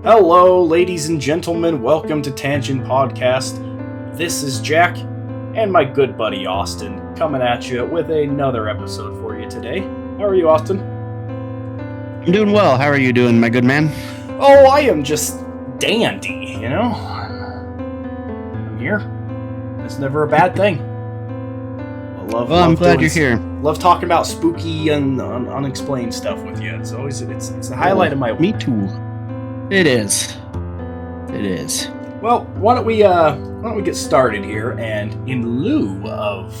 Hello, ladies and gentlemen. Welcome to Tangent Podcast. This is Jack and my good buddy Austin coming at you with another episode for you today. How are you, Austin? I'm doing well. How are you doing, my good man? Oh, I am just dandy, you know? I'm here. That's never a bad thing. I'm glad you're here. Love talking about spooky and unexplained stuff with you. It's always it's the highlight of my week. Me too. It is. It is. Well, why don't we get started here? And in lieu of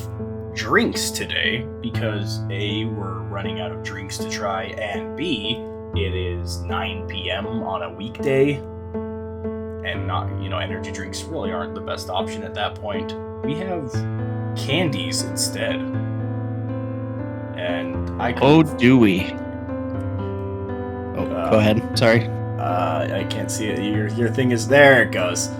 drinks today, because A, we're running out of drinks to try, and B, it is 9 p.m. on a weekday, and not, energy drinks really aren't the best option at that point. We have candies instead. And do we? Go ahead. Sorry. I can't see it. Your thing is there. It goes.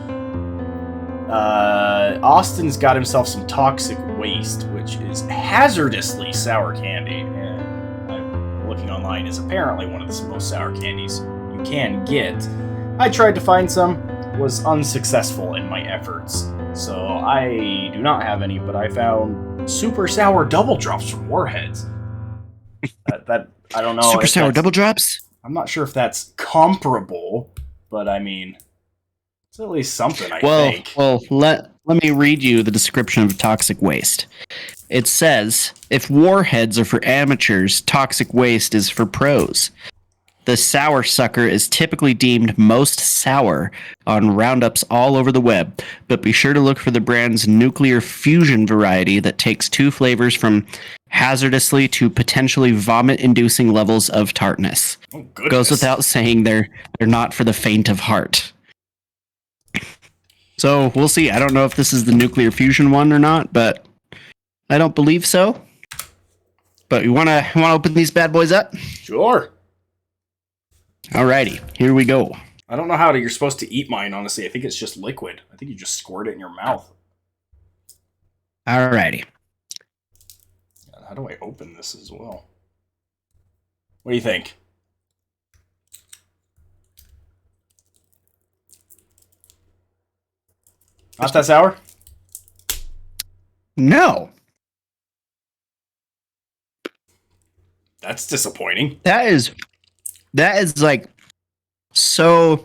Austin's got himself some toxic waste, which is hazardously sour candy, and I'm looking online, is apparently one of the most sour candies you can get. I tried to find some, was unsuccessful in my efforts, so I do not have any, but I found super sour double drops from Warheads. that I don't know. Super sour double drops? I'm not sure if that's comparable, but I mean, it's at least something, I think. Well, let me read you the description of toxic waste. It says, if warheads are for amateurs, toxic waste is for pros. The sour sucker is typically deemed most sour on roundups all over the web, but be sure to look for the brand's nuclear fusion variety that takes two flavors from hazardously to potentially vomit-inducing levels of tartness. Oh, goodness. Goes without saying they're not for the faint of heart. So we'll see. I don't know if this is the nuclear fusion one or not, but I don't believe so. But you wanna open these bad boys up? Sure. Alrighty, here we go. I don't know how you're supposed to eat mine, honestly. I think it's just liquid. I think you just squirt it in your mouth. Alrighty. How do I open this as well? What do you think? Not that sour? No. That's disappointing. That is like so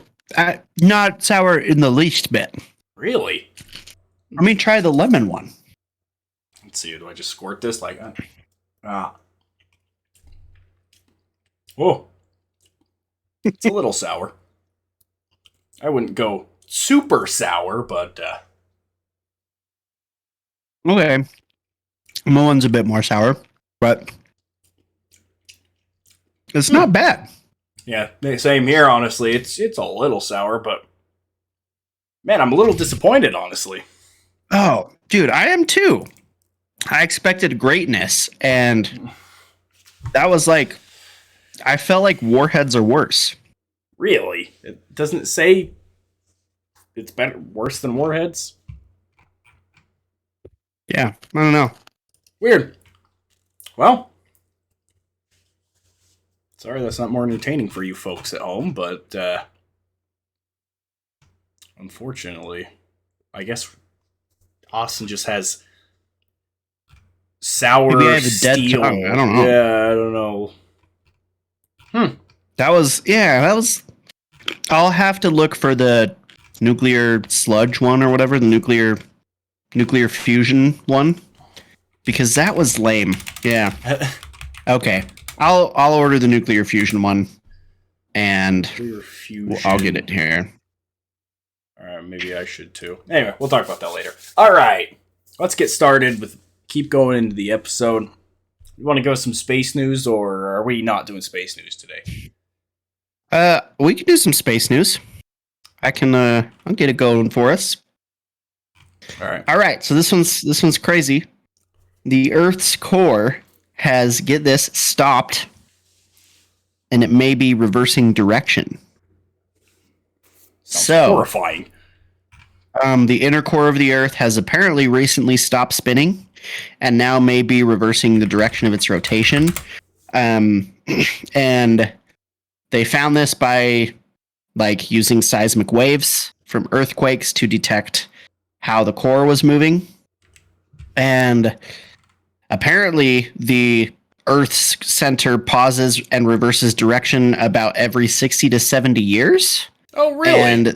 not sour in the least bit. Really? Let me try the lemon one. Let's see. Do I just squirt this like that? Whoa. It's a little sour. I wouldn't go super sour, but Okay. My one's a bit more sour, but it's not bad. yeah, same here, honestly. It's a little sour, but man, I'm a little disappointed, honestly. Oh, dude, I am too. I expected greatness, and that was like, I felt like Warheads are worse. Really? It doesn't say it's better, worse than Warheads? Yeah, I don't know. Weird. Well, sorry that's not more entertaining for you folks at home, but unfortunately, I guess Austin just has sour Maybe I have a dead steel. tongue. I don't know. Yeah, I don't know. That was. I'll have to look for the nuclear sludge one or whatever, the nuclear fusion one, because that was lame. Yeah. Okay. I'll order the nuclear fusion one, and I'll get it here. All right, maybe I should too. Anyway, we'll talk about that later. All right, let's get started with keep going into the episode. You want to go some space news, or are we not doing space news today? We can do some space news. I'll get it going for us. All right. So this one's crazy. The Earth's core has, get this, stopped, and it may be reversing direction. Sounds horrifying. The inner core of the Earth has apparently recently stopped spinning, and now may be reversing the direction of its rotation. And they found this by like using seismic waves from earthquakes to detect how the core was moving. And apparently the Earth's center pauses and reverses direction about every 60 to 70 years. Oh, really? And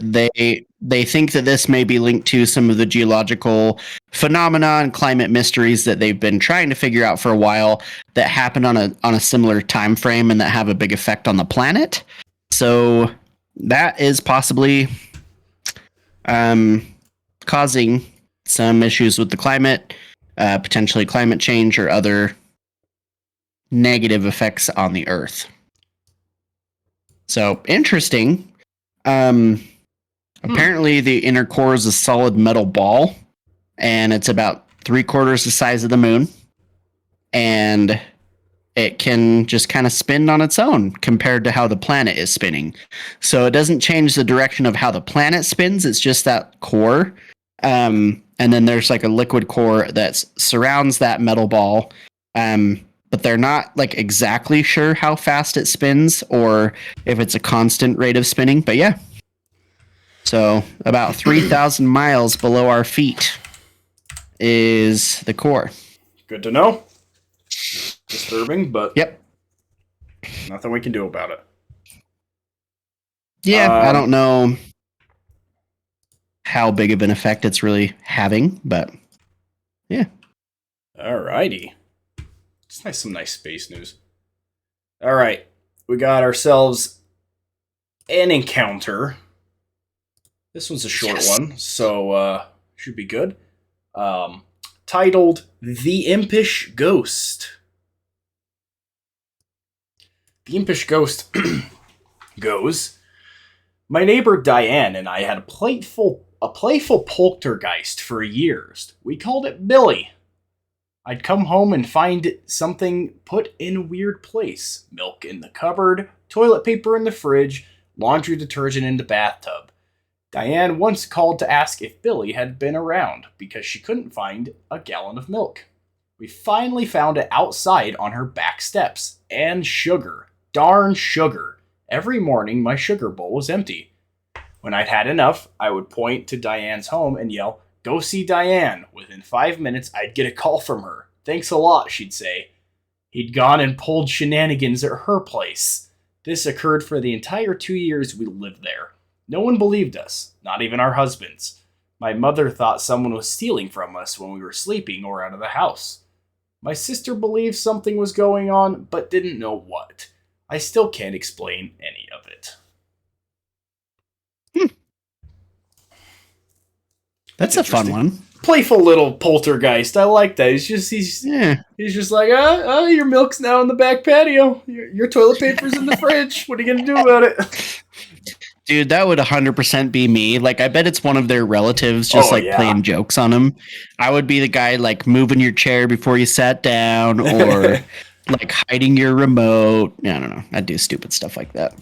they think that this may be linked to some of the geological phenomena and climate mysteries that they've been trying to figure out for a while that happen on a similar time frame and that have a big effect on the planet. So that is possibly causing some issues with the climate, potentially climate change or other negative effects on the Earth. So interesting. Apparently the inner core is a solid metal ball, and it's about 3/4 the size of the moon, and it can just kind of spin on its own compared to how the planet is spinning. So it doesn't change the direction of how the planet spins. It's just that core. And then there's like a liquid core that surrounds that metal ball. But they're not like exactly sure how fast it spins or if it's a constant rate of spinning. But yeah. So about 3,000 miles below our feet is the core. Good to know. Disturbing, but yep, nothing we can do about it. Yeah, I don't know how big of an effect it's really having, but yeah. Alrighty. It's some nice space news. Alright, we got ourselves an encounter. This one's a short one, so should be good. Titled The Impish Ghost. The Impish Ghost goes, my neighbor Diane and I had a playful poltergeist for years. We called it Billy. I'd come home and find something put in a weird place. Milk in the cupboard, toilet paper in the fridge, laundry detergent in the bathtub. Diane once called to ask if Billy had been around because she couldn't find a gallon of milk. We finally found it outside on her back steps. And sugar. Darn sugar. Every morning my sugar bowl was empty. When I'd had enough, I would point to Diane's home and yell, "Go see Diane." Within 5 minutes, I'd get a call from her. "Thanks a lot," she'd say. He'd gone and pulled shenanigans at her place. This occurred for the entire 2 years we lived there. No one believed us, not even our husbands. My mother thought someone was stealing from us when we were sleeping or out of the house. My sister believed something was going on, but didn't know what. I still can't explain any of it. That's a fun one. Playful little poltergeist. I like that. He's just like, your milk's now in the back patio. Your toilet paper's in the fridge. What are you gonna do about it? Dude, that would 100% be me. Like, I bet it's one of their relatives just playing jokes on him. I would be the guy like moving your chair before you sat down or like hiding your remote. I don't know. I'd do stupid stuff like that.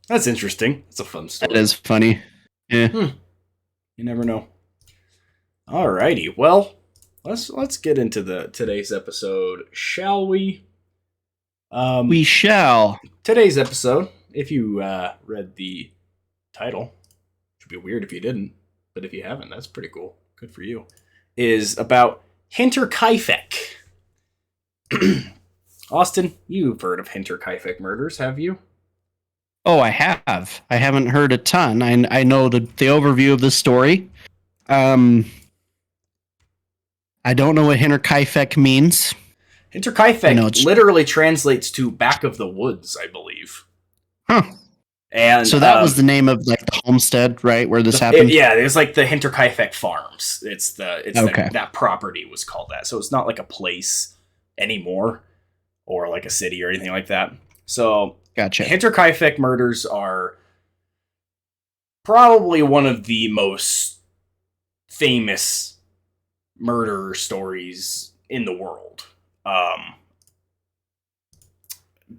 That's interesting. It's a fun story. That is funny. Yeah. You never know. Alrighty. Well, let's get into today's episode, shall we? We shall. Today's episode, if you read the title, which would be weird if you didn't, but if you haven't, that's pretty cool. Good for you. Is about Hinterkaifeck. Austin, you've heard of Hinterkaifeck Murders, have you? Oh, I have. I haven't heard a ton. I know the overview of the story. I don't know what Hinterkaifeck means. Hinterkaifeck literally translates to back of the woods, I believe. Huh. And so that was the name of like the homestead, right, where this happened? It was like the Hinterkaifeck Farms. That property was called that. So it's not like a place anymore or like a city or anything like that. So gotcha. Hinterkaifeck Murders are probably one of the most famous murder stories in the world.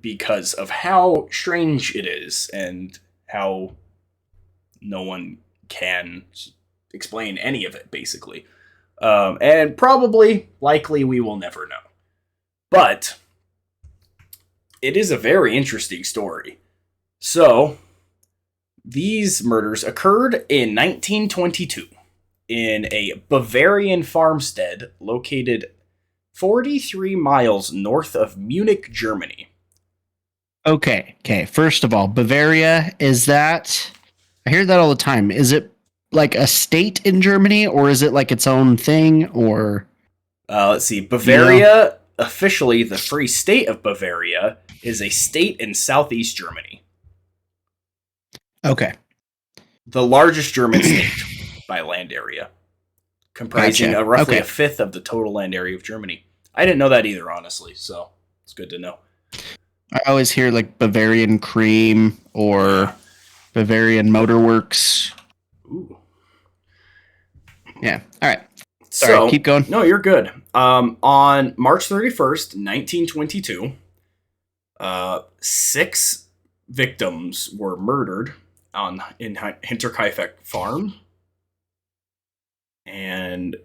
Because of how strange it is and how no one can explain any of it, basically. And likely, we will never know. But it is a very interesting story. So, These murders occurred in 1922 in a Bavarian farmstead located 43 miles north of Munich, Germany. Okay. First of all, Bavaria, is that... I hear that all the time. Is it like a state in Germany, or is it like its own thing, or... Let's see. Bavaria, officially the Free State of Bavaria, is a state in southeast Germany. Okay. The largest German state by land area, comprising roughly a fifth of the total land area of Germany. I didn't know that either, honestly, so it's good to know. I always hear like Bavarian Cream or Bavarian Motorworks. Ooh. Yeah. All right. Sorry, keep going. No, you're good. On March 31st, 1922, 6 victims were murdered in Hinterkaifeck Farm, and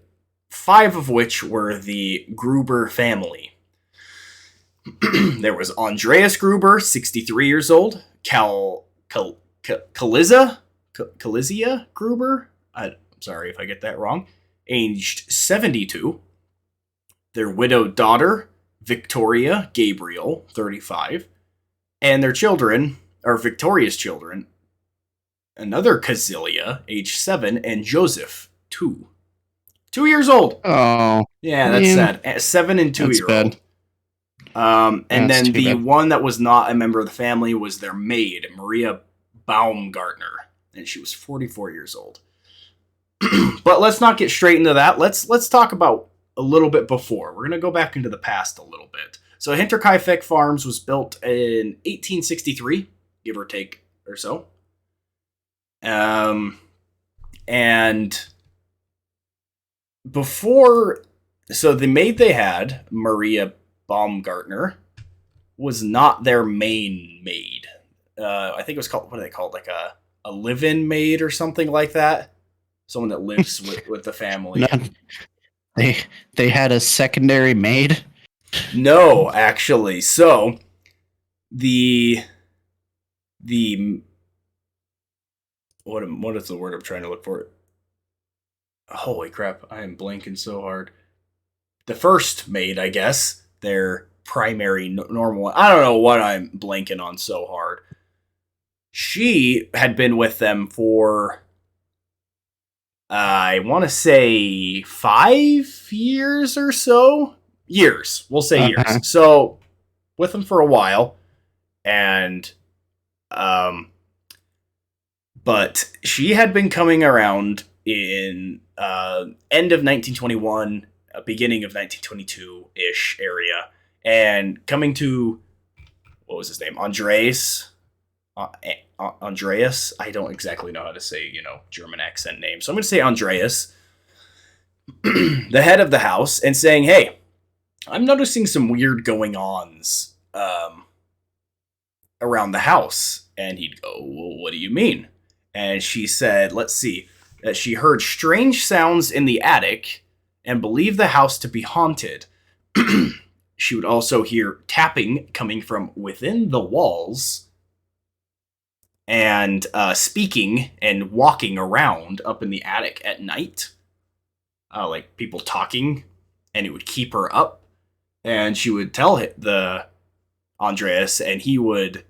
5 of which were the Gruber family. There was Andreas Gruber, 63 years old, Kalizia Gruber, I'm sorry if I get that wrong, aged 72, their widowed daughter, Victoria Gabriel, 35, and their children, or Victoria's children, another Kazilia, age 7, and Joseph, 2. 2 years old. Oh. Yeah, that's sad. 7 and 2-year-old. And then the one that was not a member of the family was their maid, Maria Baumgartner, and she was 44 years old. But let's not get straight into that. Let's talk about a little bit before. We're going to go back into the past a little bit. So Hinterkaifeck Farms was built in 1863, give or take or so. And before, so the maid they had, Maria Baumgartner, was not their main maid. I think it was called, what do they call it? Like a live-in maid or something like that. Someone that lives with the family. They had a secondary maid? No, actually. So the what is the word I'm trying to look for? Holy crap, I am blanking so hard. The first maid, I guess, their primary normal. I don't know what I'm blanking on so hard. She had been with them for, I want to say 5 years or so. Years. We'll say years. So, with them for a while. And, but she had been coming around in end of 1921, beginning of 1922-ish area. And coming to, what was his name? Andreas. Andreas. I don't exactly know how to say, German accent name. So I'm going to say Andreas, the head of the house, and saying, hey, I'm noticing some weird going-ons around the house. And he'd go, well, what do you mean? And she said, let's see, that she heard strange sounds in the attic and believed the house to be haunted. She would also hear tapping coming from within the walls and speaking and walking around up in the attic at night, like people talking, and it would keep her up. And she would tell the Andreas, and he'd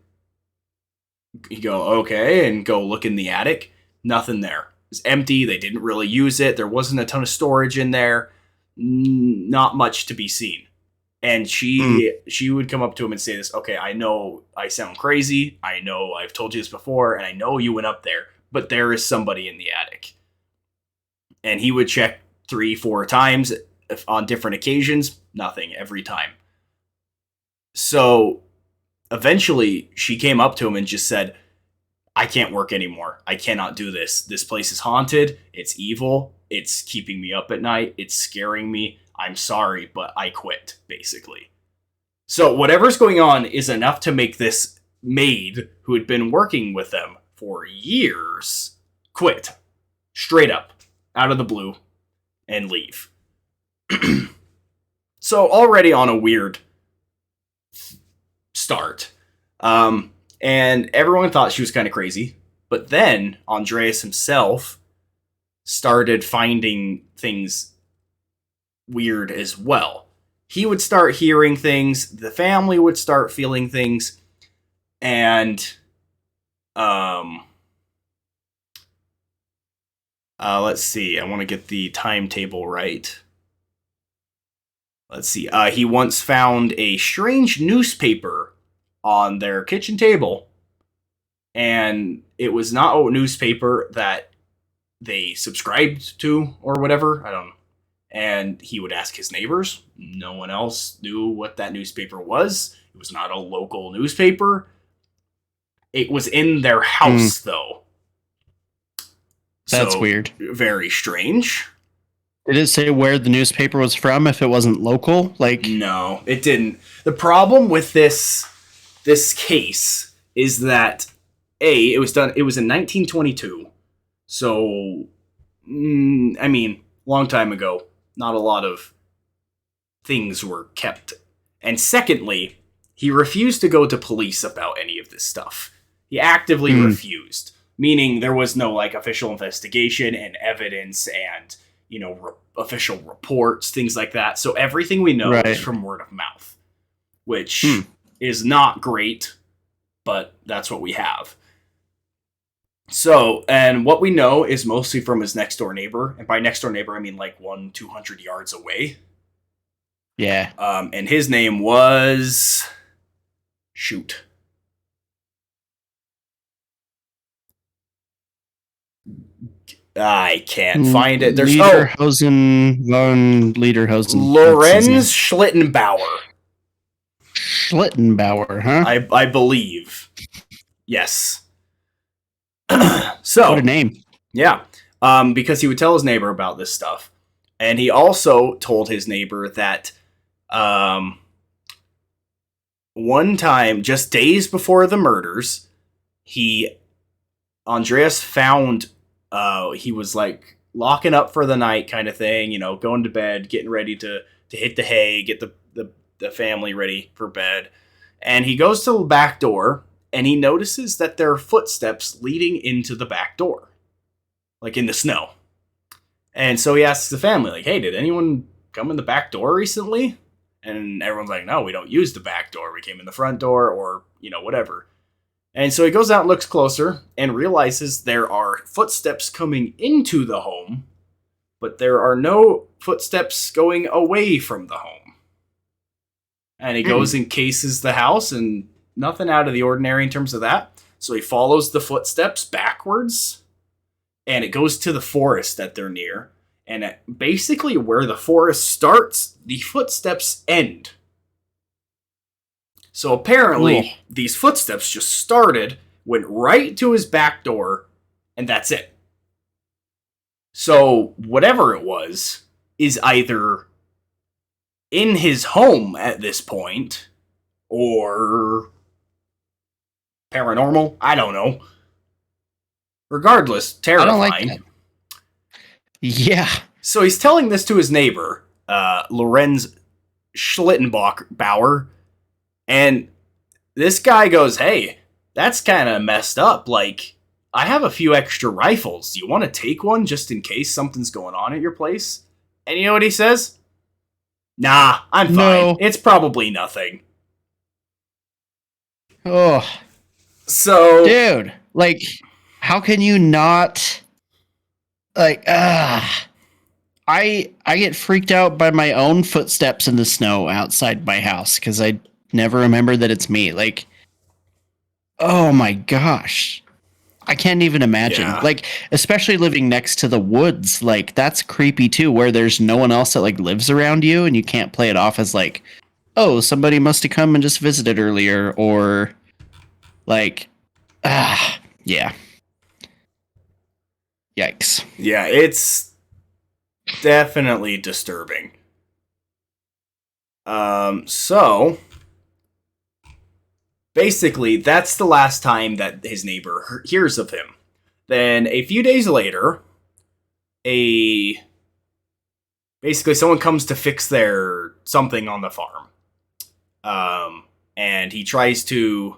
go, okay, and go look in the attic. Nothing there. It was empty. They didn't really use it. There wasn't a ton of storage in there. Not much to be seen. And she would come up to him and say this, okay, I know I sound crazy. I know I've told you this before, and I know you went up there, but there is somebody in the attic. And he would check 3-4 times on different occasions. Nothing every time. So eventually she came up to him and just said, I can't work anymore. I cannot do this. This place is haunted. It's evil. It's keeping me up at night. It's scaring me. I'm sorry, but I quit, basically. So whatever's going on is enough to make this maid, who had been working with them for years, quit. Straight up. Out of the blue. And leave. So already on a weird start. And everyone thought she was kind of crazy. But then Andreas himself started finding things weird as well. He would start hearing things, the family would start feeling things, and let's see, I want to get the timetable right. Let's see, he once found a strange newspaper on their kitchen table, and it was not a newspaper that they subscribed to or whatever, I don't know. And he would ask his neighbors. No one else knew what that newspaper was. It was not a local newspaper. It was in their house, though. That's weird. Very strange. Did it say where the newspaper was from if it wasn't local? No, it didn't. The problem with this case is that it was in 1922. So I mean, long time ago. Not a lot of things were kept. And secondly, he refused to go to police about any of this stuff. He actively refused, meaning there was no official investigation and evidence and, official reports, things like that. So everything we know is from word of mouth, which is not great, but that's what we have. So, and what we know is mostly from his next door neighbor. And by next door neighbor, I mean 200 yards away. Yeah. And his name was... Shoot. I can't find it. There's Lederhosen von Lederhosen. Lorenz Schlittenbauer. Schlittenbauer, huh? I believe. Yes. So what a name. Yeah. Because he would tell his neighbor about this stuff. And he also told his neighbor that one time, just days before the murders, Andreas found he was locking up for the night kind of thing, going to bed, getting ready to hit the hay, get the family ready for bed. And he goes to the back door, and he notices that there are footsteps leading into the back door, in the snow. And so he asks the family, hey, did anyone come in the back door recently? And everyone's like, no, we don't use the back door. We came in the front door or, whatever. And so he goes out and looks closer and realizes there are footsteps coming into the home, but there are no footsteps going away from the home. And he goes and cases the house, and nothing out of the ordinary in terms of that. So he follows the footsteps backwards, and it goes to the forest that they're near. And basically where the forest starts, the footsteps end. So apparently, these footsteps just started, went right to his back door, and that's it. So whatever it was is either in his home at this point, or paranormal. I don't know. Regardless, terrifying. I don't like that. Yeah. So he's telling this to his neighbor, Lorenz Schlittenbauer, and this guy goes, hey, that's kind of messed up. I have a few extra rifles. Do you want to take one just in case something's going on at your place? And you know what he says? Nah, I'm fine. No. It's probably nothing. Oh. So... Dude, how can you not... I get freaked out by my own footsteps in the snow outside my house because I never remember that it's me. Oh my gosh. I can't even imagine. Yeah. Especially living next to the woods, that's creepy too, where there's no one else that lives around you and you can't play it off as oh, somebody must have come and just visited earlier, or yeah. Yikes. Yeah, it's definitely disturbing. So basically, that's the last time that his neighbor hears of him. Then a few days later, basically someone comes to fix their something on the farm. And he tries to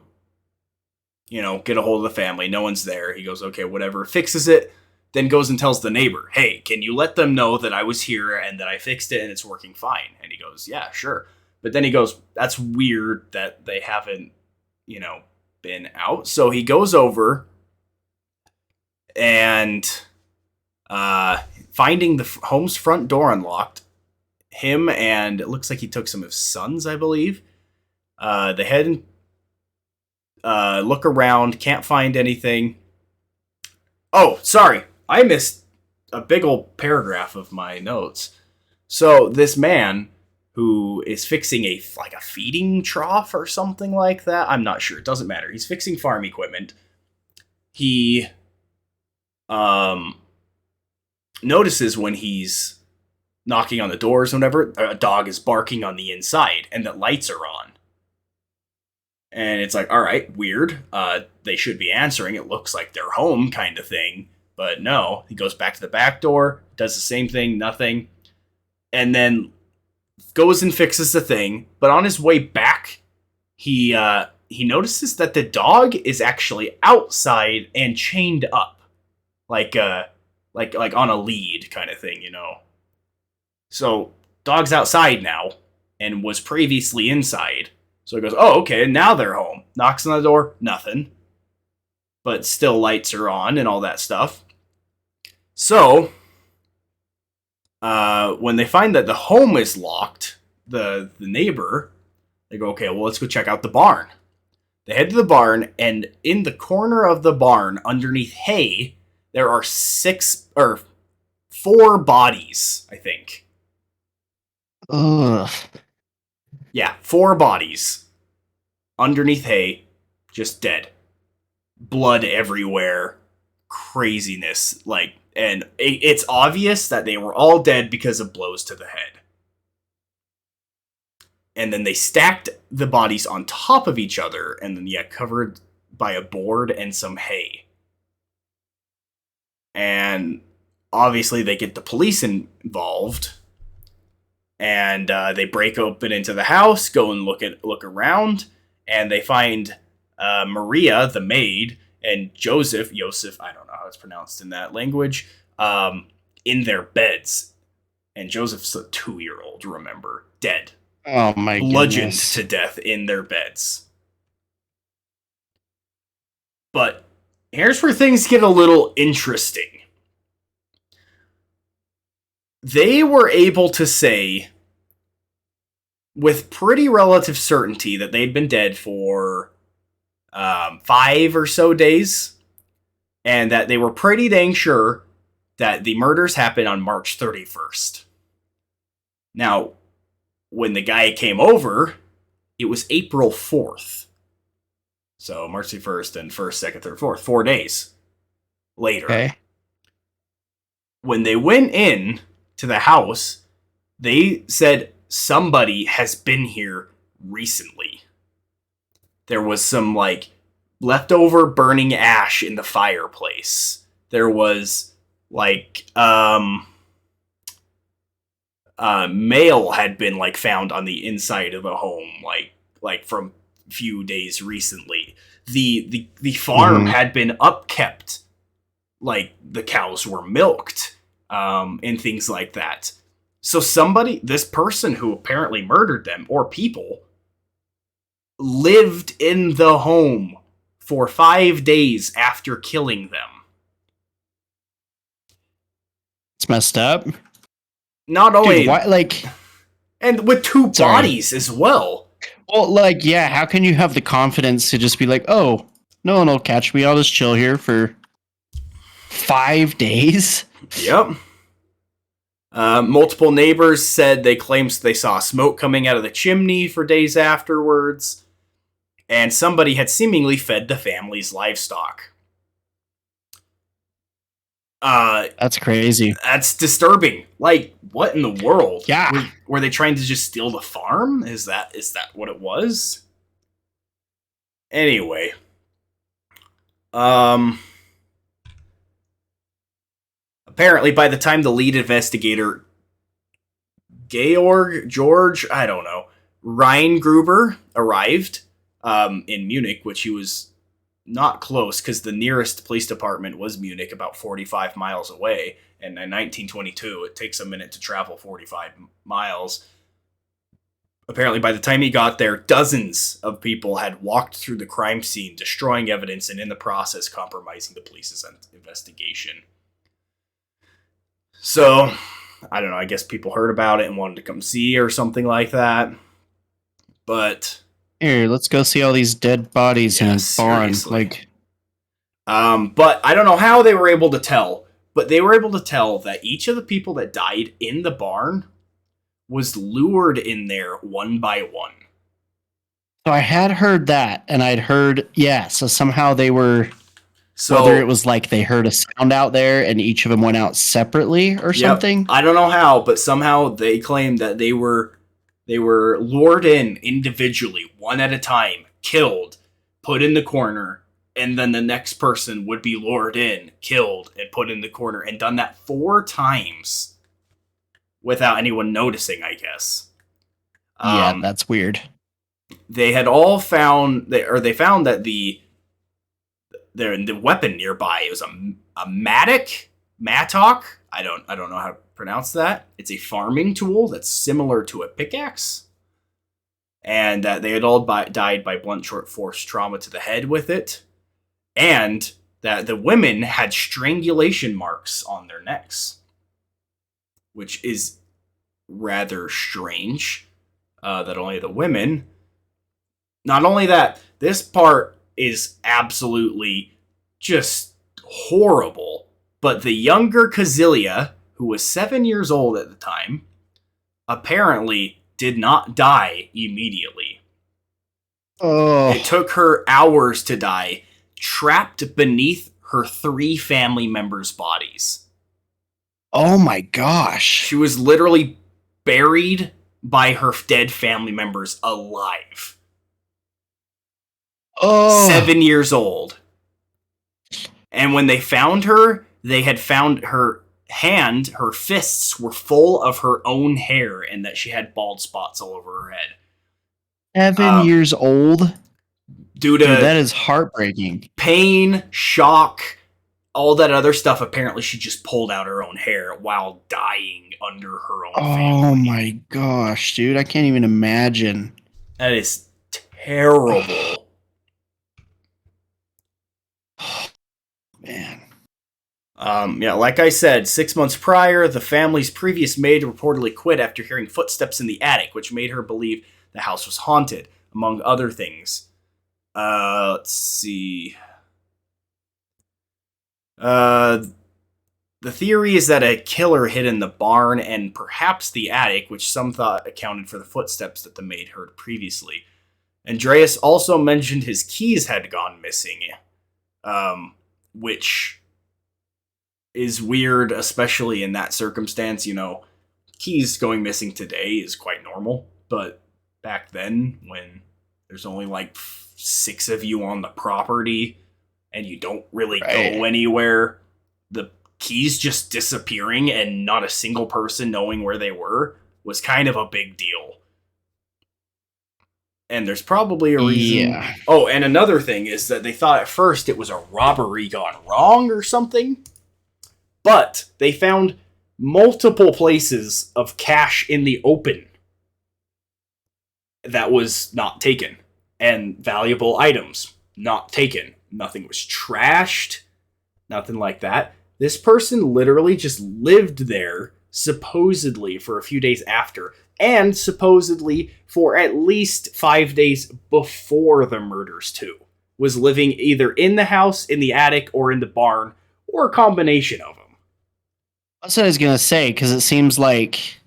get a hold of the family. No one's there. He goes, okay, whatever. Fixes it. Then goes and tells the neighbor, hey, can you let them know that I was here and that I fixed it and it's working fine? And he goes, yeah, sure. But then he goes, that's weird that they haven't, been out. So he goes over and finding the home's front door unlocked, him and it looks like he took some of his sons, I believe. They head and look around, can't find anything. Oh, sorry. I missed a big old paragraph of my notes. So this man who is fixing a feeding trough or something like that, I'm not sure. It doesn't matter. He's fixing farm equipment. He notices when he's knocking on the doors and whatever, a dog is barking on the inside and that lights are on. And it's like, all right, weird. They should be answering. It looks like they're home kind of thing. But no, he goes back to the back door, does the same thing, nothing. And then goes and fixes the thing. But on his way back, he notices that the dog is actually outside and chained up. Like on a lead kind of thing, So, dog's outside now and was previously inside. So he goes, oh, okay, now they're home. Knocks on the door, nothing. But still lights are on and all that stuff. So, when they find that the home is locked, the neighbor, they go, okay, well, let's go check out the barn. They head to the barn, and in the corner of the barn, underneath hay, there are 4 bodies, I think. Ugh. Yeah, 4 bodies underneath hay, just dead. Blood everywhere. Craziness. And it's obvious that they were all dead because of blows to the head. And then they stacked the bodies on top of each other and then, covered by a board and some hay. And obviously they get the police involved. And they break open into the house, go and look around, and they find Maria, the maid, and Joseph, I don't know how it's pronounced in that language, in their beds. And Joseph's a 2-year-old, remember, dead. Oh my goodness. Bludgeoned to death in their beds. But here's where things get a little interesting. They were able to say with pretty relative certainty that they'd been dead for 5 or so days, and that they were pretty dang sure that the murders happened on March 31st. Now, when the guy came over, it was April 4th. So March 31st and 1st, 2nd, 3rd, 4th, 4 days later. Okay. When they went in to the house, they said somebody has been here recently. There was some leftover burning ash in the fireplace. There was mail had been found on the inside of the home like from a few days recently. The farm had been upkept, the cows were milked, and things like that. So this person who apparently murdered them, or people, lived in the home for 5 days after killing them. It's messed up. Not only... Dude, why, and with 2 bodies as well. Well, how can you have the confidence to just be like, oh, no one will catch me, I'll just chill here for 5 days? Yep. Multiple neighbors said they claimed they saw smoke coming out of the chimney for days afterwards. And somebody had seemingly fed the family's livestock. That's crazy. That's disturbing. What in the world? Yeah. Were they trying to just steal the farm? Is that what it was? Anyway. Apparently, by the time the lead investigator, George, I don't know, Ryan Gruber arrived in Munich, which he was not close, because the nearest police department was Munich, about 45 miles away. And in 1922, it takes a minute to travel 45 miles. Apparently, by the time he got there, dozens of people had walked through the crime scene, destroying evidence and in the process compromising the police's investigation. So, I don't know, I guess people heard about it and wanted to come see or something like that. But Here, let's go see all these dead bodies in a barn. Seriously. But I don't know how they were able to tell, but they were able to tell that each of the people that died in the barn was lured in there one by one. So I had heard that, and I'd heard, so somehow they were, So whether it was like they heard a sound out there and each of them went out separately or something. I don't know how, but somehow they claimed that they were lured in individually, one at a time, killed, put in the corner, and then the next person would be lured in, killed, and put in the corner, and done that 4 times without anyone noticing, I guess. That's weird. They had all found, they found that the weapon nearby, it was a mattock. I don't know how to pronounce that. It's a farming tool that's similar to a pickaxe, and that they had all died by blunt short force trauma to the head with it, and that the women had strangulation marks on their necks, which is rather strange. That only the women. Not only that, this part is absolutely just horrible. But the younger Kazilia, who was 7 years old at the time, apparently did not die immediately. Oh. It took her hours to die, trapped beneath her 3 family members' bodies. Oh my gosh. She was literally buried by her dead family members alive. Oh. 7 years old. And when they found her, they had found her her fists were full of her own hair, and that she had bald spots all over her head. 7 years old? Due to that is heartbreaking. Pain, shock, all that other stuff. Apparently, she just pulled out her own hair while dying under her own family. Oh my gosh, dude. I can't even imagine. That is terrible. Man. Like I said, 6 months prior, the family's previous maid reportedly quit after hearing footsteps in the attic, which made her believe the house was haunted, among other things. Let's see. The theory is that a killer hid in the barn and perhaps the attic, which some thought accounted for the footsteps that the maid heard previously. Andreas also mentioned his keys had gone missing, which is weird, especially in that circumstance. You know, keys going missing today is quite normal, but back then, when there's only like 6 of you on the property and you don't really go anywhere, the keys just disappearing and not a single person knowing where they were was kind of a big deal. And there's probably a reason. Yeah. Oh, and another thing is that they thought at first it was a robbery gone wrong or something. But they found multiple places of cash in the open that was not taken. And valuable items not taken. Nothing was trashed. Nothing like that. This person literally just lived there, supposedly for a few days after, and supposedly for at least 5 days before the murders too. Was living either in the house, in the attic, or in the barn, or a combination of them. That's what I was going to say, because it seems like,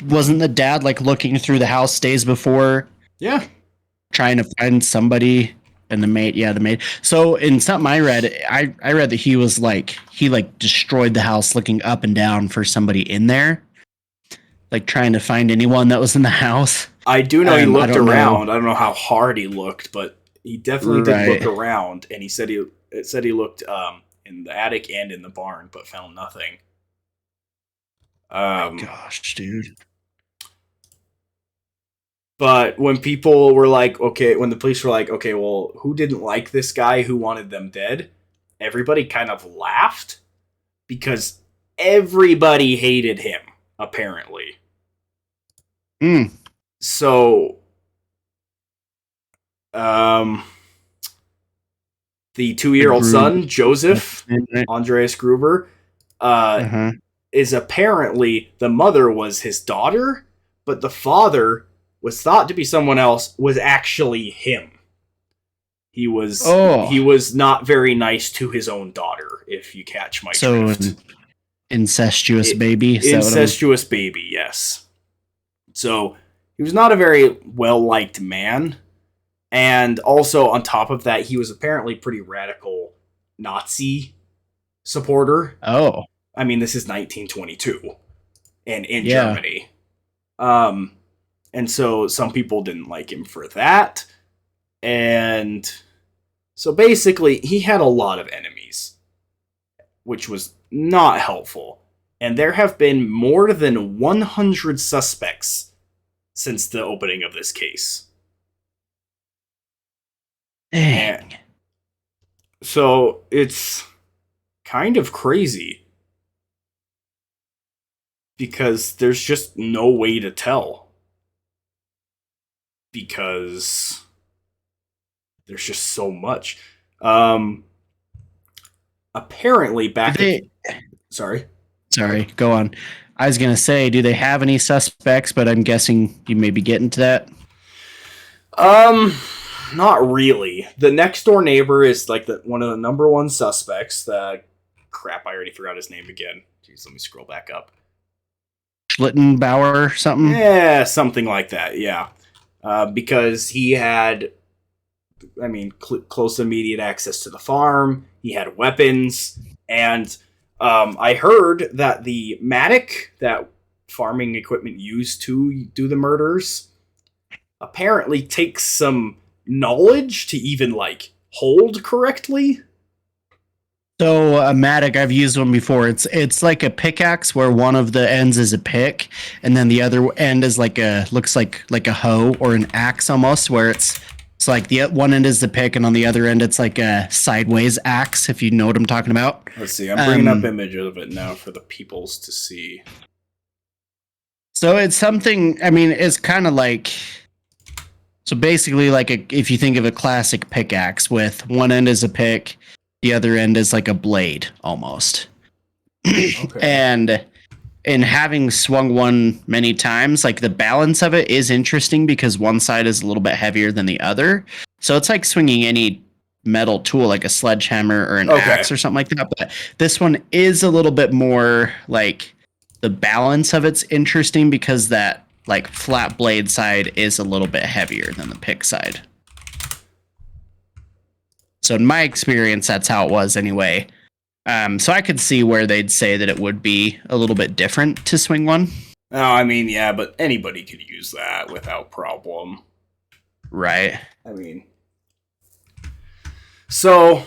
wasn't the dad like looking through the house days before? Yeah. Trying to find somebody, and the maid. So in something I read, I read that he was like, he destroyed the house looking up and down for somebody in there. Like trying to find anyone that was in the house. I do know he looked around. I don't know how hard he looked, but he definitely did look around, and he said he looked in the attic and in the barn, but found nothing. Gosh, dude. But when people were like, okay, when the police were like, okay, well, who didn't like this guy who wanted them dead? Everybody kind of laughed because everybody hated him, apparently. Mm. So, um, the 2-year-old son, Joseph, Andreas Gruber, Uh-huh. is apparently the mother was his daughter, but the father was thought to be someone else, was actually him. He was not very nice to his own daughter, if you catch my drift. Incestuous baby. Incestuous baby, yes. So he was not a very well-liked man. And also, on top of that, he was apparently pretty radical Nazi supporter. Oh. I mean, this is 1922 and in Germany. And so some people didn't like him for that. And so basically, he had a lot of enemies, which was not helpful. And there have been more than 100 suspects since the opening of this case. Dang. And so it's kind of crazy because there's just no way to tell. Because there's just so much. Apparently back Sorry, go on. I was gonna say, do they have any suspects? But I'm guessing you may be getting to that. Not really. The next door neighbor is like one of the number one suspects. Crap, I already forgot his name again. Jeez, let me scroll back up. Schlittenbauer or something? Yeah, something like that, yeah. Because he had, close immediate access to the farm. He had weapons. And I heard that the Matic that farming equipment used to do the murders apparently takes some knowledge to even, hold correctly. So a Matic, I've used one before. It's like a pickaxe where one of the ends is a pick, and then the other end is looks like a hoe or an axe almost, where it's like the one end is the pick, and on the other end it's like a sideways axe. If you know what I'm talking about. Let's see. I'm bringing up images of it now for the peoples to see. So it's something. I mean, it's kind of like. So basically, if you think of a classic pickaxe, with one end is a pick. The other end is like a blade, almost. Okay. And in having swung one many times, the balance of it is interesting because one side is a little bit heavier than the other. So it's like swinging any metal tool, like a sledgehammer or an axe or something like that. But this one is a little bit more the balance of it's interesting because that flat blade side is a little bit heavier than the pick side. So in my experience, that's how it was anyway. So I could see where they'd say that it would be a little bit different to swing one. Oh, yeah, but anybody could use that without problem. Right. So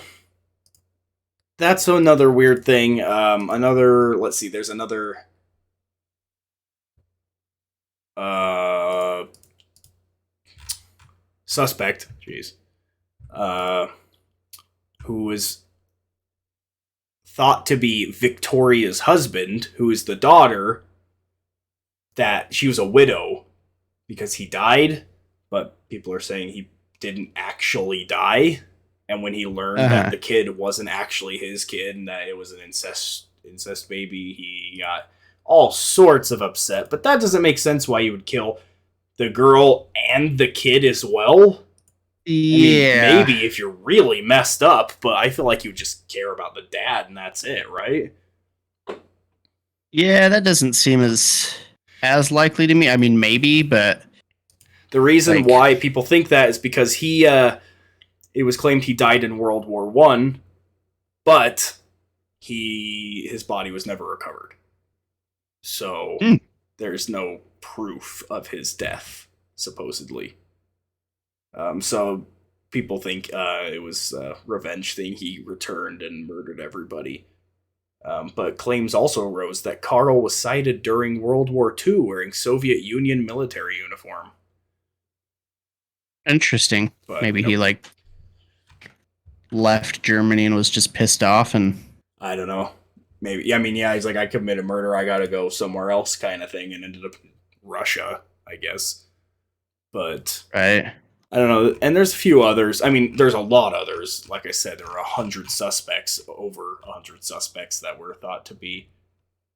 that's another weird thing. Let's see, there's another suspect. Jeez. Who was thought to be Victoria's husband, who is the daughter, that she was a widow because he died, but people are saying he didn't actually die. And when he learned that the kid wasn't actually his kid and that it was an incest baby, he got all sorts of upset. But that doesn't make sense why you would kill the girl and the kid as well. Yeah. Maybe if you're really messed up, but I feel like you just care about the dad and that's it, right? Yeah, that doesn't seem as likely to me. Maybe, but the reason why people think that is because it was claimed he died in World War I, but his body was never recovered. So there's no proof of his death, supposedly. So people think it was a revenge thing. He returned and murdered everybody. But claims also arose that Karl was sighted during World War II wearing Soviet Union military uniform. Interesting. But, Maybe he left Germany and was just pissed off and I don't know. Maybe. I mean, yeah, he's like, I committed murder. I got to go somewhere else kind of thing, and ended up in Russia, I guess. But right. I don't know. And there's a few others. I mean, there's a lot others. Like I said, there are 100 suspects, over 100 suspects that were thought to be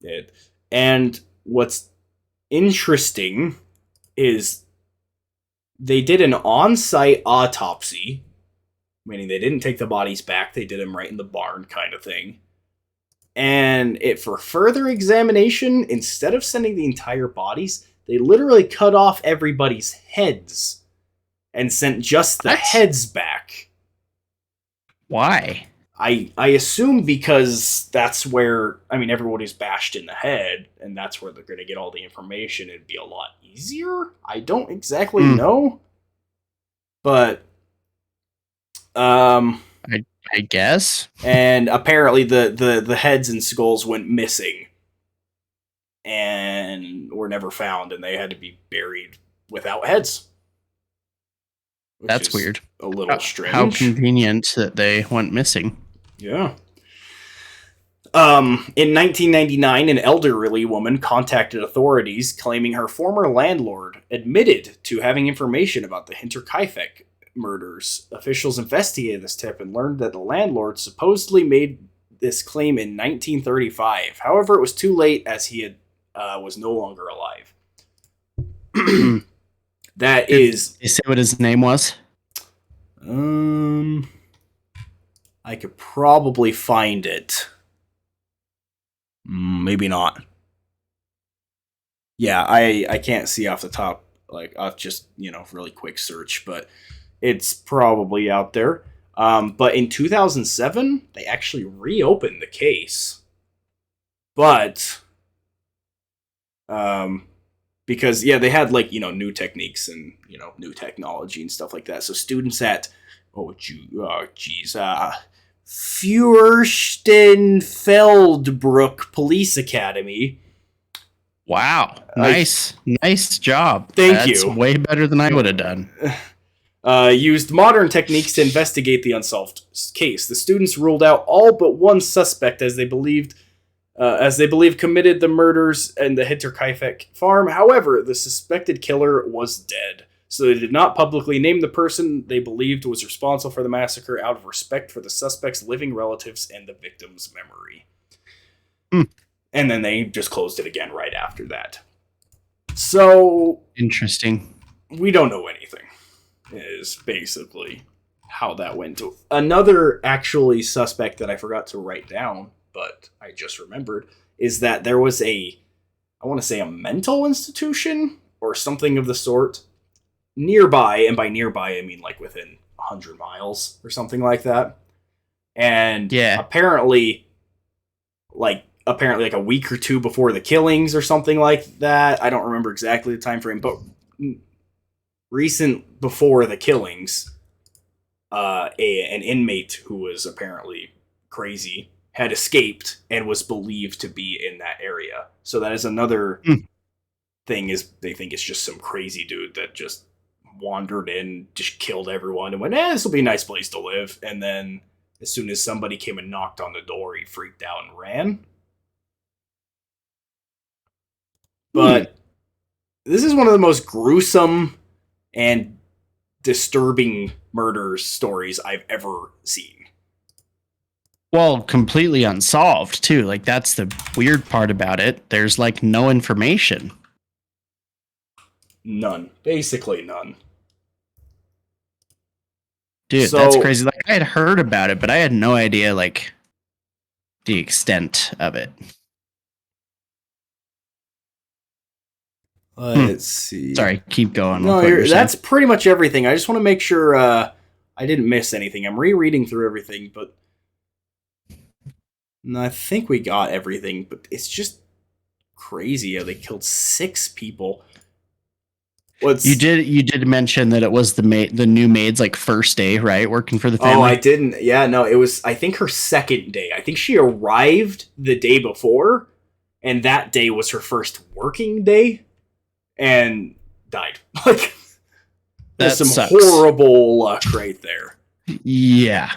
it. And what's interesting is they did an on-site autopsy, meaning they didn't take the bodies back. They did them right in the barn kind of thing. And for further examination, instead of sending the entire bodies, they literally cut off everybody's heads and sent just the heads back. Why? I assume because that's where, I mean, everybody's bashed in the head, and that's where they're going to get all the information. It'd be a lot easier. I don't exactly know. But, I guess. And apparently the heads and skulls went missing and were never found, and they had to be buried without heads. That's weird. A little strange. How convenient that they went missing. Yeah. In 1999, an elderly woman contacted authorities claiming her former landlord admitted to having information about the Hinterkaifeck Murders. Officials investigated this tip and learned that the landlord supposedly made this claim in 1935. However, it was too late as he was no longer alive. Did you say what his name was? I could probably find it. Maybe not. Yeah, I can't see off the top. Like, I'll just, really quick search, but it's probably out there. But in 2007, they actually reopened the case. But, because, they had, new techniques and, new technology and stuff like that. So students at, Fürstenfeldbruck Police Academy. Wow. Nice job. Thank you. That's way better than I would have done. Used modern techniques to investigate the unsolved case. The students ruled out all but one suspect as they believed committed the murders in the Hinterkaifeck farm. However, the suspected killer was dead, so they did not publicly name the person they believed was responsible for the massacre out of respect for the suspect's living relatives and the victim's memory. And then they just closed it again right after that. So interesting. We don't know anything, is basically how that went. To another actually suspect that I forgot to write down, but I just remembered, is that there was I want to say a mental institution or something of the sort nearby, and by nearby I mean like within 100 miles or something like that. And apparently like a week or two before the killings or something like that, I don't remember exactly the time frame, but recent before the killings, an inmate who was apparently crazy had escaped and was believed to be in that area. So that is another thing, is they think it's just some crazy dude that just wandered in, just killed everyone, and went, this will be a nice place to live. And then as soon as somebody came and knocked on the door, he freaked out and ran. But this is one of the most gruesome and disturbing murder stories I've ever seen. Well, completely unsolved, too. Like, that's the weird part about it. There's, no information. None. Basically none. Dude, that's crazy. I had heard about it, but I had no idea, the extent of it. Let's see. Sorry, keep going. No, that's pretty much everything. I just want to make sure I didn't miss anything. I'm rereading through everything, but I think we got everything. But it's just crazy how they killed 6 people. You did mention that it was the new maid's first day, right? Working for the family. Oh, I didn't. Yeah, no, it was, I think, her second day. I think she arrived the day before, and that day was her first working day. And died. That's That some sucks. horrible luck right there. Yeah.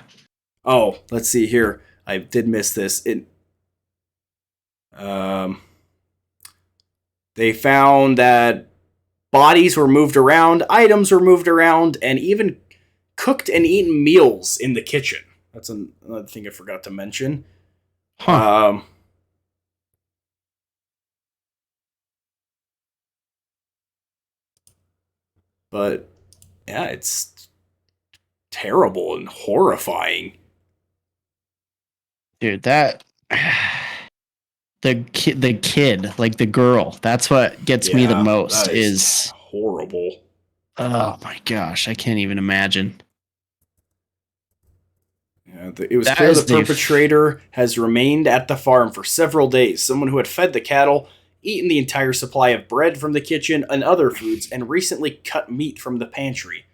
Oh, let's see here. I did miss this. They found that bodies were moved around, items were moved around, and even cooked and eaten meals in the kitchen. That's another thing I forgot to mention. Huh. But yeah, it's terrible and horrifying. Dude, that the kid, like the girl, that's what gets me the Yeah, most that is is horrible. oh my gosh, I can't even imagine. Yeah, it was That clear the is perpetrator has remained at the farm for several days. Someone who had fed the cattle, eaten the entire supply of bread from the kitchen and other foods, and recently cut meat from the pantry.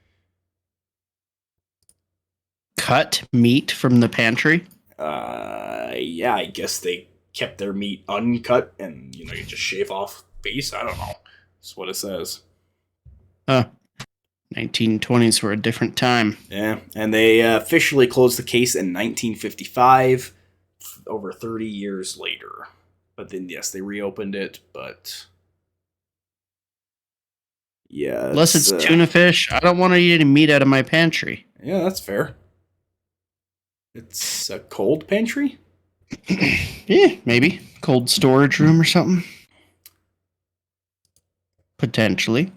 cut meat from the pantry. Yeah, I guess they kept their meat uncut, and you just shave off base. I don't know. That's what it says. 1920s were a different time. Yeah, and they officially closed the case in 1955, over 30 years later. But then, yes, they reopened it, but yeah, Unless it's tuna fish, I don't want to eat any meat out of my pantry. Yeah, that's fair. It's a cold pantry? Yeah, maybe cold storage room or something. Potentially.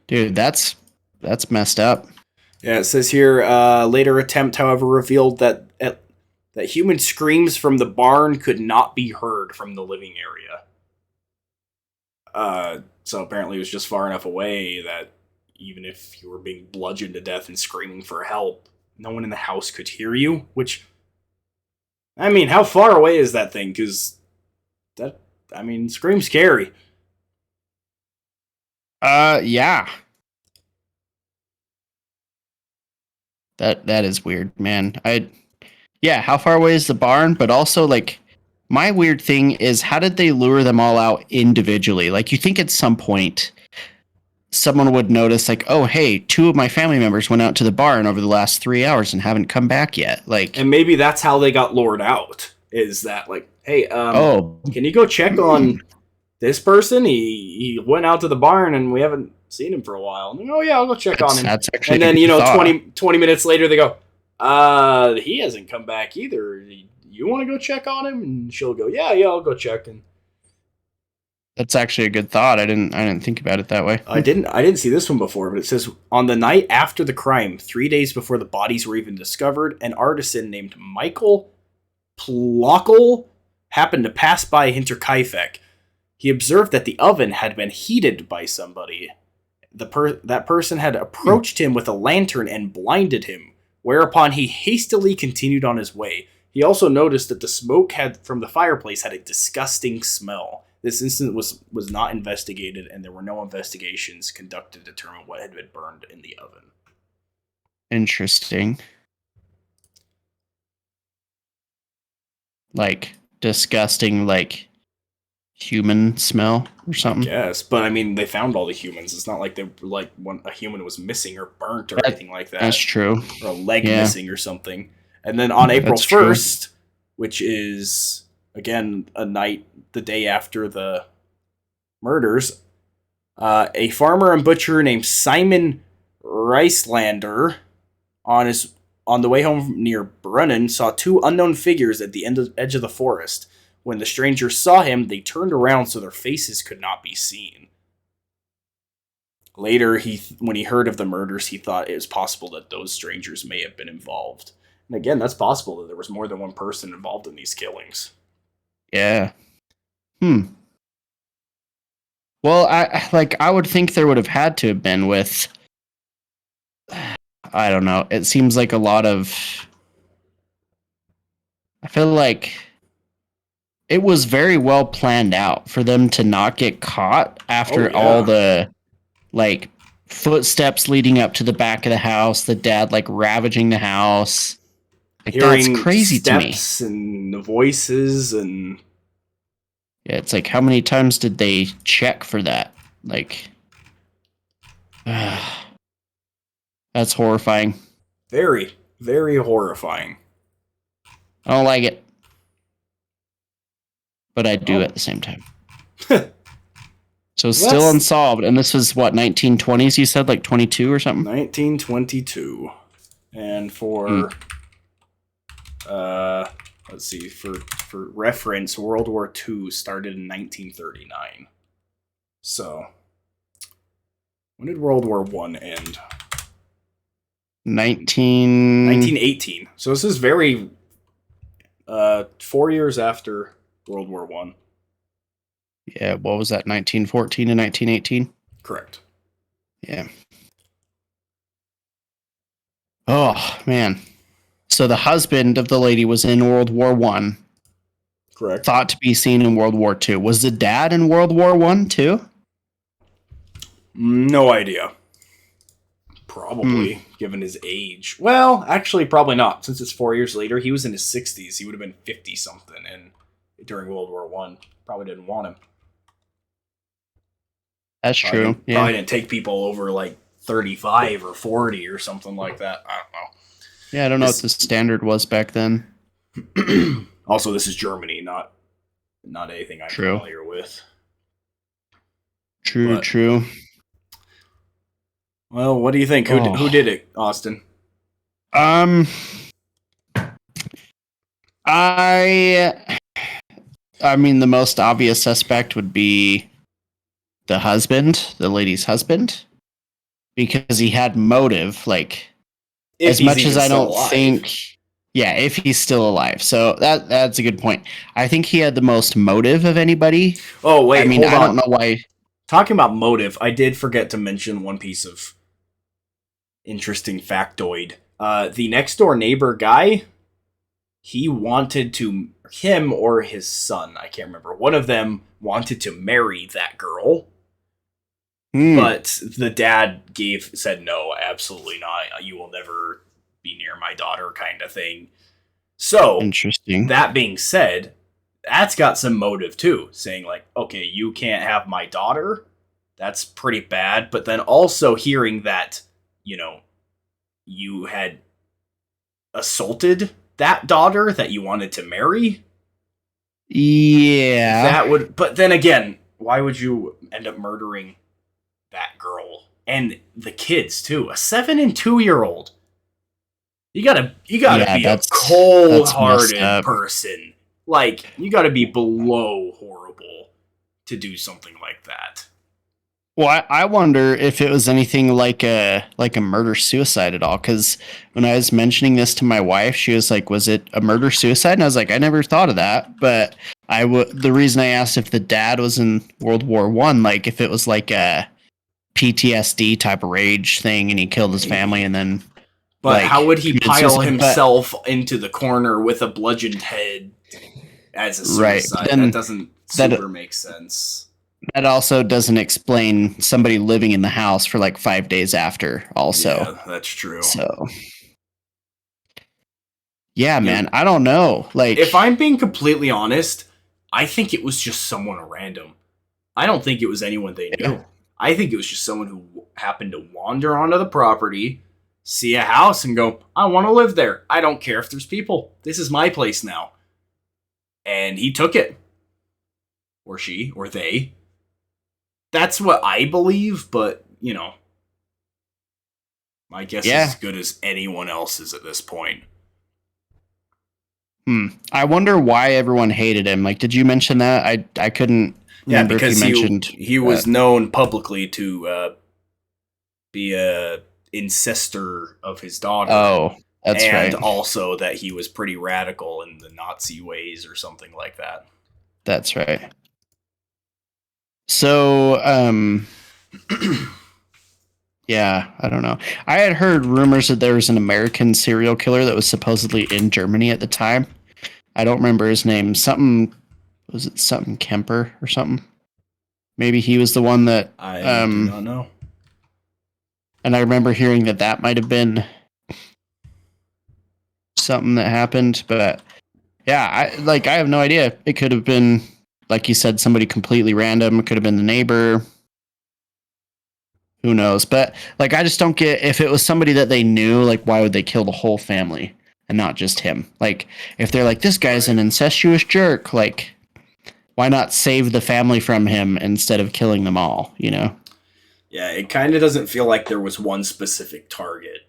Dude, that's messed up. Yeah, it says here, later attempt, however, revealed that human screams from the barn could not be heard from the living area. So apparently it was just far enough away that even if you were being bludgeoned to death and screaming for help, no one in the house could hear you, which, I mean, how far away is that thing? Because scream's scary. Yeah. That is weird, man. Yeah, how far away is the barn? But also, like, my weird thing is, how did they lure them all out individually? Like, you think at some point someone would notice, like, oh, hey, 2 of my family members went out to the barn over the last 3 hours and haven't come back yet. Like, and maybe that's how they got lured out. Is that like, hey, can you go check on this person? He went out to the barn and we haven't seen him for a while. And, oh yeah, I'll go check on him. That's actually, and then 20 minutes later they go, he hasn't come back either. You want to go check on him? And she'll go, yeah, I'll go check. And that's actually a good thought. I didn't think about it that way. I didn't see this one before, but it says on the night after the crime, 3 days before the bodies were even discovered, an artisan named Michael Plockle happened to pass by Hinterkaifeck. He observed that the oven had been heated by somebody. That person had approached him with a lantern and blinded him, whereupon he hastily continued on his way. He also noticed that the smoke from the fireplace had a disgusting smell. This incident was not investigated, and there were no investigations conducted to determine what had been burned in the oven. Interesting. Like, disgusting, like, human smell or something? Yes, but I mean, they found all the humans. It's not like when a human was missing or burnt or anything like that. That's true. Or a leg missing or something. And then on April 1st, which is, again, the day after the murders, a farmer and butcher named Simon Reiselander on the way home near Brunnen saw 2 unknown figures at the edge of the forest. When the strangers saw him, they turned around so their faces could not be seen. Later, when he heard of the murders, he thought it was possible that those strangers may have been involved. And again, that's possible that there was more than one person involved in these killings. Yeah. Well, I would think there would have had to have been with, I don't know. It seems like a lot of, I feel like it was very well planned out for them to not get caught after all the, like, footsteps leading up to the back of the house, the dad, like, ravaging the house. Like, hearing that's crazy to me. Steps and the voices and... Yeah, it's like, how many times did they check for that? Like... That's horrifying. Very, very horrifying. I don't like it. But I do Oh. at the same time. So Well, still unsolved. And this was what, 1920s, you said? Like 22 or something? 1922. And for let's see, for reference, World War II started in 1939. So when did World War I end? 1918. So this is very 4 years after World War I. Yeah, what was that, 1914 and 1918? Correct. Yeah. Oh, man. So the husband of the lady was in World War I. Correct. Thought to be seen in World War II. Was the dad in World War I too? No idea. Probably, given his age. Well, actually, probably not. Since it's 4 years later, he was in his 60s. He would have been 50-something and during World War I. Probably didn't want him. That's true. Probably didn't take people over like 35 or 40 or something like that. I don't know. Yeah, I don't know what the standard was back then. Also, this is Germany, not anything I'm familiar with. True. Well, what do you think? Who did it, Austin? I mean, the most obvious suspect would be the husband, the lady's husband, because he had motive. Like, as much as I don't think, if he's still alive. So that's a good point. I think he had the most motive of anybody. Oh wait, I mean, I don't know why. Talking about motive, I did forget to mention one piece of interesting factoid. The next door neighbor guy, he wanted to, him or his son, I can't remember, one of them wanted to marry that girl. But the dad said, no, absolutely not. You will never be near my daughter, kind of thing. So, interesting. That being said, that's got some motive too, saying like, okay, you can't have my daughter. That's pretty bad. But then also hearing that, you had assaulted that daughter that you wanted to marry. Yeah. But then again, why would you end up murdering that girl and the kids too? A 7 and 2-year-old. You gotta be a cold-hearted person. Like, you gotta be below horrible to do something like that. Well, I wonder if it was anything like a murder-suicide at all, because when I was mentioning this to my wife, she was like, was it a murder-suicide? And I was like, I never thought of that, but the reason I asked if the dad was in World War I, like if it was like a PTSD type of rage thing and he killed his family and then... But how would he pile himself into the corner with a bludgeoned head as a suicide? Right. That doesn't super make sense. That also doesn't explain somebody living in the house for like 5 days after also. Yeah, that's true. So, yeah, man, I don't know. Like, if I'm being completely honest, I think it was just someone random. I don't think it was anyone they knew. I think it was just someone who happened to wander onto the property, see a house, and go, I want to live there. I don't care if there's people. This is my place now. And he took it. Or she, or they. That's what I believe, but, my guess is as good as anyone else's at this point. I wonder why everyone hated him. Like, did you mention that? I couldn't remember because if you mentioned he was known publicly to be a incester of his daughter. Oh, that's right. And also that he was pretty radical in the Nazi ways or something like that. That's right. So, yeah, I don't know. I had heard rumors that there was an American serial killer that was supposedly in Germany at the time. I don't remember his name. Was it something Kemper or something? Maybe he was the one that... I do not know. And I remember hearing that might have been something that happened, but yeah, I have no idea. It could have been, like you said, somebody completely random. It could have been the neighbor. who knows? But like, I just don't get if it was somebody that they knew, like, why would they kill the whole family and not just him? Like, if they're like, this guy's an incestuous jerk, like, why not save the family from him instead of killing them all? You know? Yeah, it kind of doesn't feel like there was one specific target.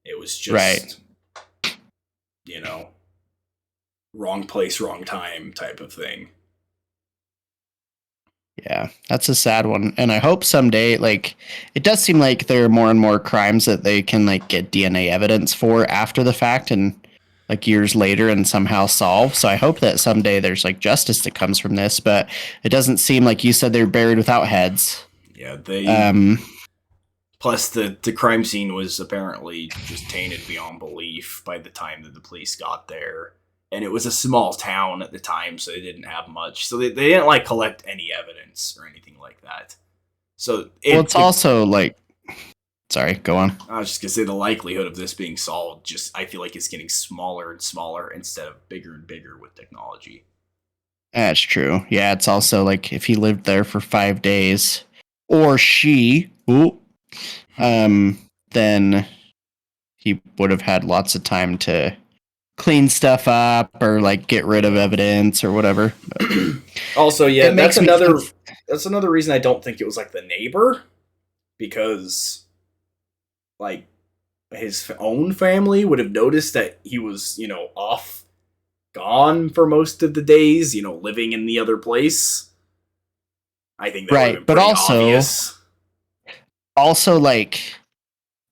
It was just, you know, wrong place, wrong time type of thing. Yeah, that's a sad one. And I hope someday, like, it does seem like there are more and more crimes that they can, like, get DNA evidence for after the fact and, like, years later and somehow solve. So I hope that someday there's, like, justice that comes from this. But it doesn't seem like you said they're buried without heads. Yeah, plus, the crime scene was apparently just tainted beyond belief by the time that the police got there. And it was a small town at the time, so they didn't have much. So they didn't, like, collect any evidence or anything like that. So it's also, like... Sorry, go on. I was just going to say the likelihood of this being solved, just I feel like it's getting smaller and smaller instead of bigger and bigger with technology. That's true. Yeah, it's also, like, if he lived there for 5 days, or she... then he would have had lots of time to clean stuff up or like get rid of evidence or whatever. Also, yeah, that's another reason I don't think it was like the neighbor, because like his own family would have noticed that he was, gone for most of the days, living in the other place. I think that would have been pretty obvious. Also, like,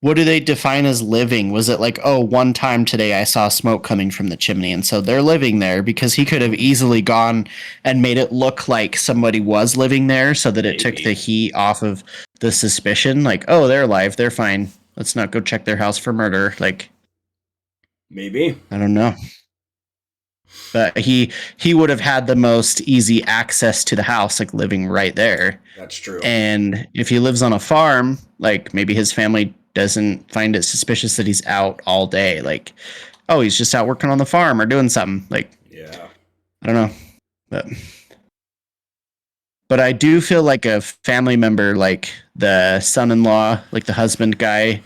what do they define as living? Was it like, oh, one time today I saw smoke coming from the chimney, and so they're living there? Because he could have easily gone and made it look like somebody was living there so that it took the heat off of the suspicion. Like, oh, they're alive, they're fine. Let's not go check their house for murder. Like, maybe. I don't know. But he would have had the most easy access to the house, like living right there. That's true. And if he lives on a farm, like maybe his family doesn't find it suspicious that he's out all day. Like, oh, he's just out working on the farm or doing something. Like, yeah, I don't know. But I do feel like a family member, like the son-in-law, like the husband guy,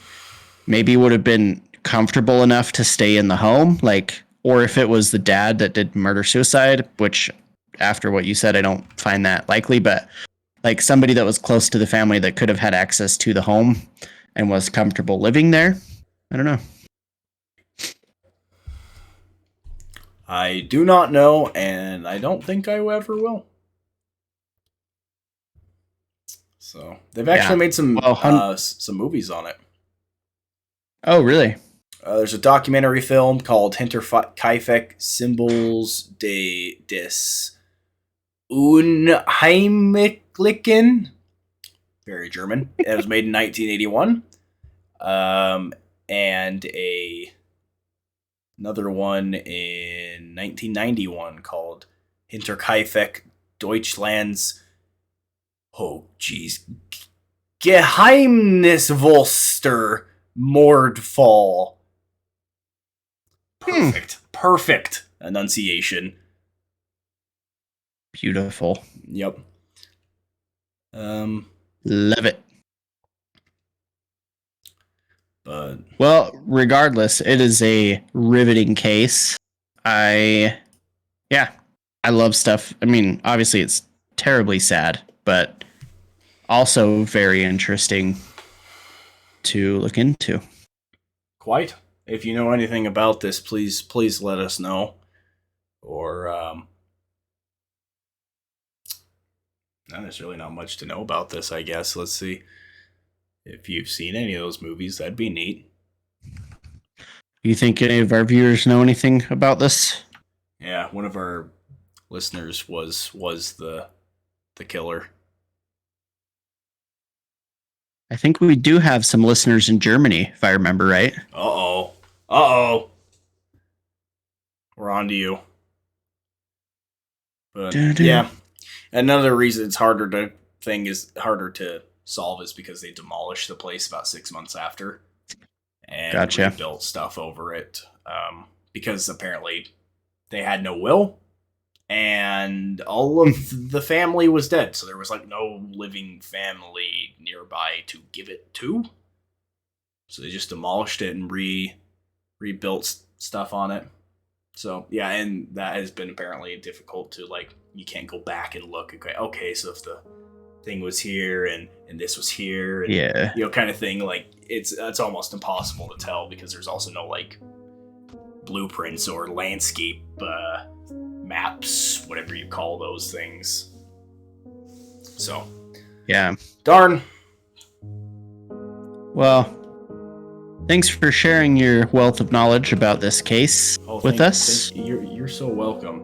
maybe would have been comfortable enough to stay in the home. Like, or if it was the dad that did murder-suicide, which after what you said, I don't find that likely, but like somebody that was close to the family that could have had access to the home and was comfortable living there. I don't know. I do not know, and I don't think I ever will. So they've actually made some movies on it. Oh, really? There's a documentary film called Hinterkaifeck Symbols des Unheimlichen. Very German. It was made in 1981. And another one in 1991 called Hinterkaifeck Deutschlands. Oh, jeez. Geheimnisvollster Mordfall. Perfect enunciation. Beautiful. Yep. Love it. But well, regardless, it is a riveting case. I love stuff. I mean, obviously it's terribly sad, but also very interesting to look into. Quite. If you know anything about this, please let us know. Or there's really not much to know about this, I guess. Let's see. If you've seen any of those movies, that'd be neat. You think any of our viewers know anything about this? Yeah, one of our listeners was the killer. I think we do have some listeners in Germany, if I remember right. Uh-oh. We're on to you. But yeah. Another reason it's harder to solve is because they demolished the place about 6 months after. And rebuilt stuff over it. Because apparently they had no will. and all of the family was dead. So there was like no living family nearby to give it to. So they just demolished it and rebuilt stuff on it. So yeah, and that has been apparently difficult to, like, you can't go back and look. Okay, so if the thing was here and this was here, and, Yeah. kind of thing, like it's almost impossible to tell because there's also no like blueprints or landscape maps, whatever you call those things. So Yeah. darn. Well, thanks for sharing your wealth of knowledge about this case with us. You're so welcome.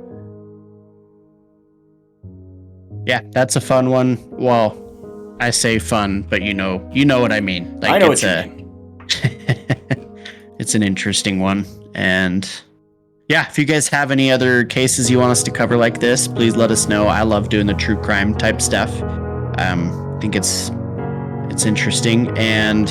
Yeah, that's a fun one. Well, I say fun, but you know what I mean. Like, I know what you mean. It's an interesting one. And yeah, if you guys have any other cases you want us to cover like this, please let us know. I love doing the true crime type stuff. I think it's interesting. And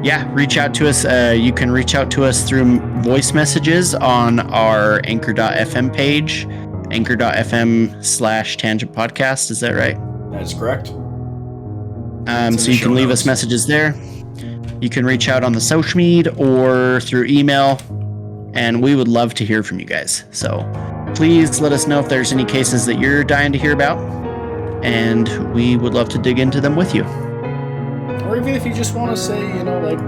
yeah, reach out to us. You can reach out to us through voice messages on our anchor.fm page, anchor.fm/tangent podcast. Is that right? That is correct. So you can leave us messages there. You can reach out on the social media or through email, and we would love to hear from you guys. So please let us know if there's any cases that you're dying to hear about, and we would love to dig into them with you. Or even if you just want to say, like,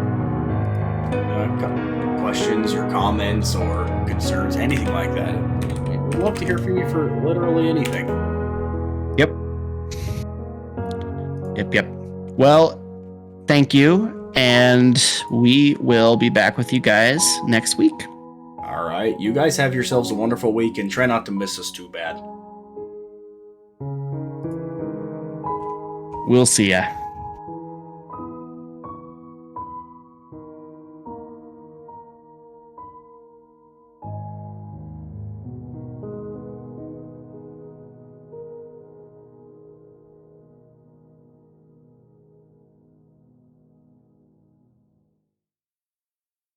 questions or comments or concerns, anything like that. We'd love to hear from you for literally anything. Yep. Well, thank you, and we will be back with you guys next week. All right. You guys have yourselves a wonderful week, and try not to miss us too bad. We'll see ya.